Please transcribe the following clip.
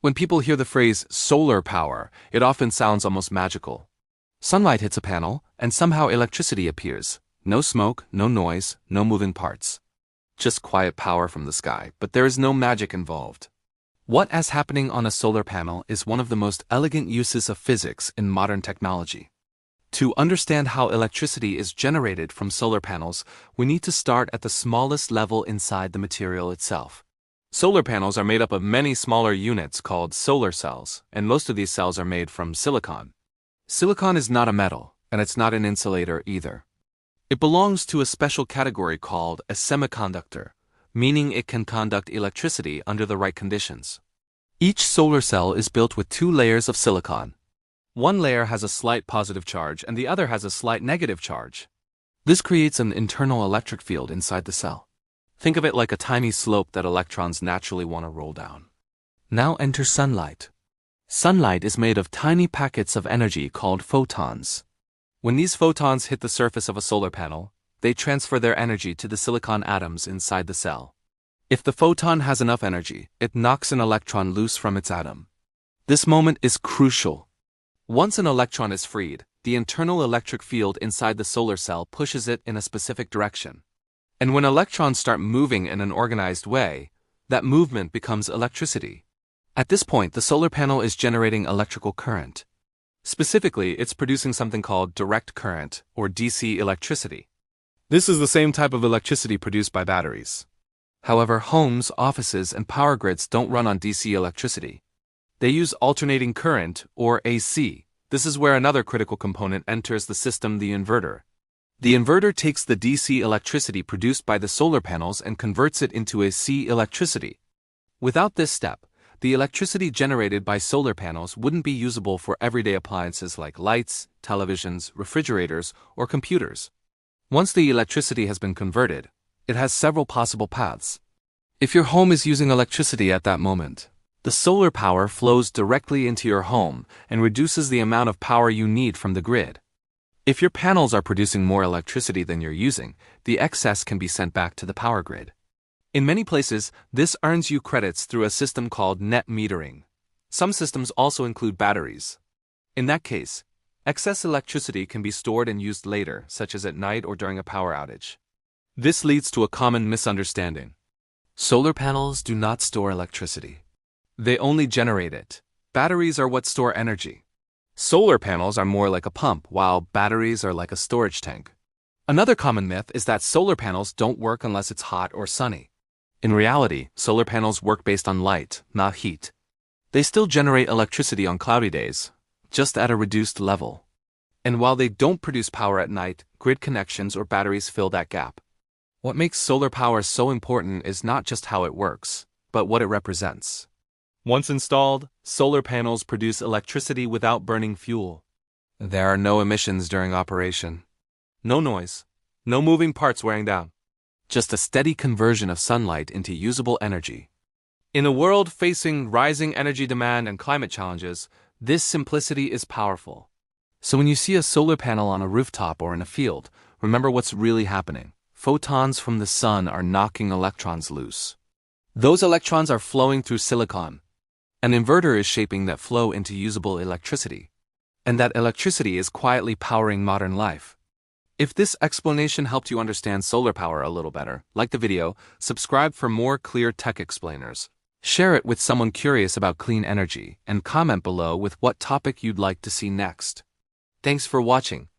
When people hear the phrase solar power, it often sounds almost magical. Sunlight hits a panel, and somehow electricity appears. No smoke, no noise, no moving parts. Just quiet power from the sky, but there is no magic involved. What is happening on a solar panel is one of the most elegant uses of physics in modern technology. To understand how electricity is generated from solar panels, we need to start at the smallest level inside the material itself. Solar panels are made up of many smaller units called solar cells, and most of these cells are made from silicon. Silicon is not a metal, and it's not an insulator either. It belongs to a special category called a semiconductor, meaning it can conduct electricity under the right conditions. Each solar cell is built with two layers of silicon. One layer has a slight positive charge and the other has a slight negative charge. This creates an internal electric field inside the cell. Think of it like a tiny slope that electrons naturally want to roll down. Now enter sunlight. Sunlight is made of tiny packets of energy called photons. When these photons hit the surface of a solar panel, they transfer their energy to the silicon atoms inside the cell. If the photon has enough energy, it knocks an electron loose from its atom. This moment is crucial. Once an electron is freed, the internal electric field inside the solar cell pushes it in a specific direction. And when electrons start moving in an organized way, that movement becomes electricity. At this point, the solar panel is generating electrical current. Specifically, it's producing something called direct current, or DC electricity. This is the same type of electricity produced by batteries. However, homes, offices, and power grids don't run on DC electricity. They use alternating current, or AC. This is where another critical component enters the system, the inverter. The inverter takes the DC electricity produced by the solar panels and converts it into AC electricity. Without this step, the electricity generated by solar panels wouldn't be usable for everyday appliances like lights, televisions, refrigerators, or computers. Once the electricity has been converted, it has several possible paths. If your home is using electricity at that moment, the solar power flows directly into your home and reduces the amount of power you need from the grid. If your panels are producing more electricity than you're using, the excess can be sent back to the power grid. In many places, this earns you credits through a system called net metering. Some systems also include batteries. In that case, excess electricity can be stored and used later, such as at night or during a power outage. This leads to a common misunderstanding. Solar panels do not store electricity. They only generate it. Batteries are what store energy. Solar panels are more like a pump, while batteries are like a storage tank. Another common myth is that solar panels don't work unless it's hot or sunny. In reality, solar panels work based on light, not heat. They still generate electricity on cloudy days, just at a reduced level. And while they don't produce power at night, grid connections or batteries fill that gap. What makes solar power so important is not just how it works, but what it represents. Once installed, solar panels produce electricity without burning fuel. There are no emissions during operation. No noise. No moving parts wearing down. Just a steady conversion of sunlight into usable energy. In a world facing rising energy demand and climate challenges, this simplicity is powerful. So when you see a solar panel on a rooftop or in a field, remember what's really happening. Photons from the sun are knocking electrons loose. Those electrons are flowing through silicon. An inverter is shaping that flow into usable electricity. And that electricity is quietly powering modern life. If this explanation helped you understand solar power a little better, like the video, subscribe for more clear tech explainers. Share it with someone curious about clean energy, and comment below with what topic you'd like to see next. Thanks for watching.